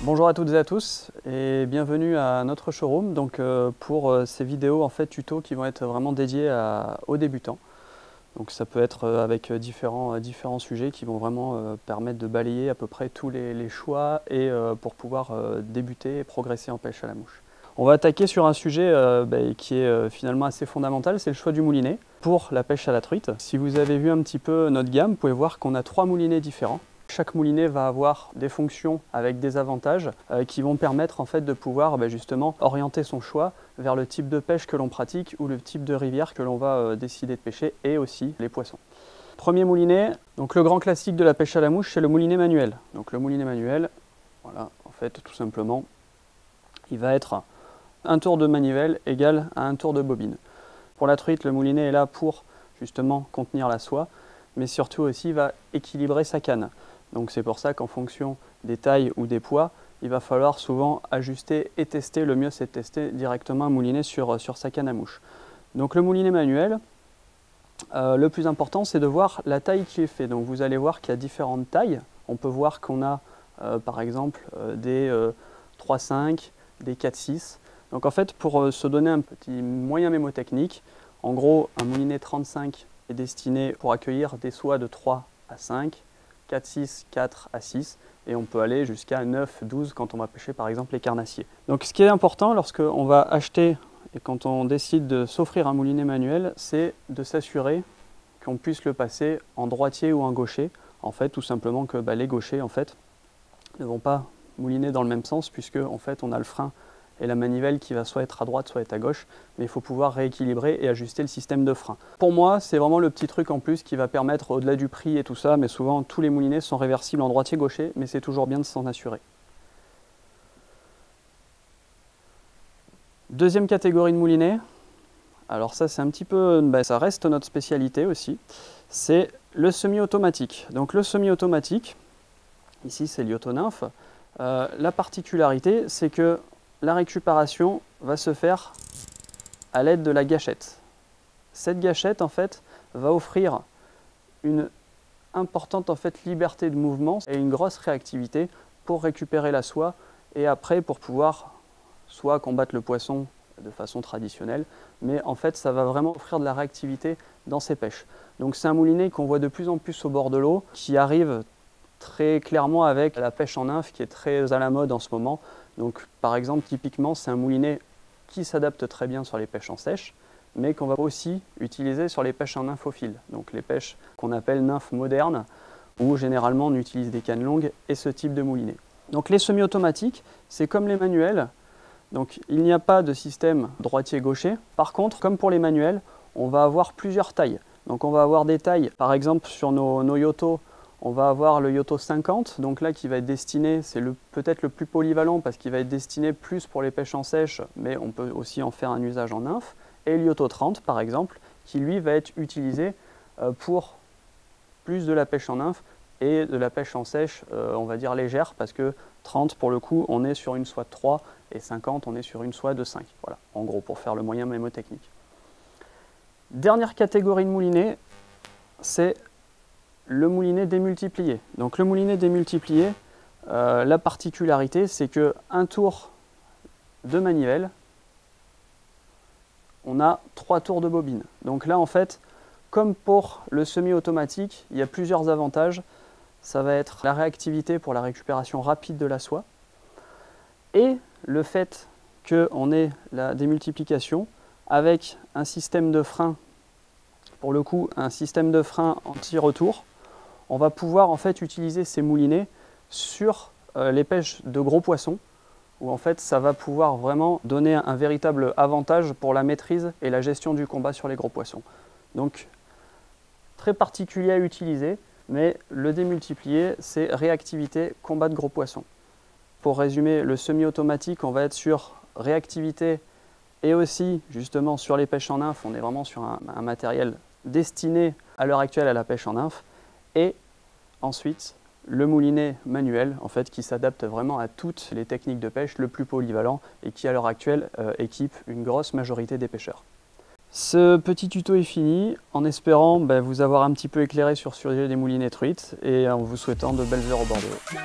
Bonjour à toutes et à tous et bienvenue à notre showroom pour ces vidéos tuto qui vont être vraiment dédiées aux débutants. Donc ça peut être avec différents sujets qui vont vraiment permettre de balayer à peu près tous les choix et pour pouvoir débuter et progresser en pêche à la mouche. On va attaquer sur un sujet qui est finalement assez fondamental, c'est le choix du moulinet pour la pêche à la truite. Si vous avez vu un petit peu notre gamme, vous pouvez voir qu'on a 3 moulinets différents. Chaque moulinet va avoir des fonctions avec des avantages qui vont permettre de pouvoir justement orienter son choix vers le type de pêche que l'on pratique ou le type de rivière que l'on va décider de pêcher et aussi les poissons. Premier moulinet, donc le grand classique de la pêche à la mouche, c'est le moulinet manuel. Donc le moulinet manuel, voilà, tout simplement, il va être un tour de manivelle égal à un tour de bobine. Pour la truite, le moulinet est là pour justement contenir la soie, mais surtout aussi va équilibrer sa canne. Donc c'est pour ça qu'en fonction des tailles ou des poids, il va falloir souvent ajuster et tester. Le mieux c'est de tester directement un moulinet sur sa canne à mouche. Donc le moulinet manuel, le plus important c'est de voir la taille qui est faite. Donc vous allez voir qu'il y a différentes tailles. On peut voir qu'on a par exemple des 3,5, des 4,6. Donc en fait pour se donner un petit moyen mémotechnique, en gros un moulinet 35 est destiné pour accueillir des soies de 3 à 5, 4, 6, 4 à 6 et on peut aller jusqu'à 9, 12 quand on va pêcher par exemple les carnassiers. Donc ce qui est important lorsqu'on va acheter et quand on décide de s'offrir un moulinet manuel, c'est de s'assurer qu'on puisse le passer en droitier ou en gaucher. En fait tout simplement que les gauchers ne vont pas mouliner dans le même sens puisque on a le frein et la manivelle qui va soit être à droite, soit être à gauche, mais il faut pouvoir rééquilibrer et ajuster le système de frein. Pour moi, c'est vraiment le petit truc en plus qui va permettre, au-delà du prix et tout ça, mais souvent tous les moulinets sont réversibles en droitier-gaucher, mais c'est toujours bien de s'en assurer. Deuxième catégorie de moulinets, alors ça c'est un petit peu, ça reste notre spécialité aussi, c'est le semi-automatique. Donc le semi-automatique, ici c'est l'Yoto-Nymph, la particularité c'est que la récupération va se faire à l'aide de la gâchette. Cette gâchette va offrir une importante liberté de mouvement et une grosse réactivité pour récupérer la soie et après pour pouvoir soit combattre le poisson de façon traditionnelle, mais ça va vraiment offrir de la réactivité dans ses pêches. Donc c'est un moulinet qu'on voit de plus en plus au bord de l'eau, qui arrive très clairement avec la pêche en nymphe qui est très à la mode en ce moment. Donc par exemple, typiquement, c'est un moulinet qui s'adapte très bien sur les pêches en sèche, mais qu'on va aussi utiliser sur les pêches en nymphophile. Donc les pêches qu'on appelle nymphes modernes, où généralement on utilise des cannes longues et ce type de moulinet. Donc les semi-automatiques, c'est comme les manuels. Donc il n'y a pas de système droitier-gaucher. Par contre, comme pour les manuels, on va avoir plusieurs tailles. Donc on va avoir des tailles, par exemple sur nos Yoto, on va avoir le Yoto 50, donc là qui va être destiné, c'est peut-être le plus polyvalent parce qu'il va être destiné plus pour les pêches en sèche, mais on peut aussi en faire un usage en nymphe. Et le Yoto 30 par exemple, qui lui va être utilisé pour plus de la pêche en nymphe et de la pêche en sèche, on va dire légère, parce que 30 pour le coup, on est sur une soie de 3 et 50, on est sur une soie de 5. Voilà, en gros, pour faire le moyen mémotechnique. Dernière catégorie de moulinet, c'est le moulinet démultiplié. Donc le moulinet démultiplié, la particularité c'est qu'un tour de manivelle, on a 3 tours de bobine. Donc là comme pour le semi-automatique, il y a plusieurs avantages. Ça va être la réactivité pour la récupération rapide de la soie et le fait qu'on ait la démultiplication avec un système de frein, pour le coup un système de frein anti-retour. On va pouvoir utiliser ces moulinets sur les pêches de gros poissons où ça va pouvoir vraiment donner un véritable avantage pour la maîtrise et la gestion du combat sur les gros poissons. Donc très particulier à utiliser, mais le démultiplié c'est réactivité, combat de gros poissons. Pour résumer, le semi-automatique, on va être sur réactivité et aussi justement sur les pêches en nymphe, on est vraiment sur un matériel destiné à l'heure actuelle à la pêche en nymphe. Et ensuite, le moulinet manuel, qui s'adapte vraiment à toutes les techniques de pêche, le plus polyvalent et qui, à l'heure actuelle, équipe une grosse majorité des pêcheurs. Ce petit tuto est fini, en espérant vous avoir un petit peu éclairé sur le sujet des moulinets truites et en vous souhaitant de belles heures au bord de l'eau.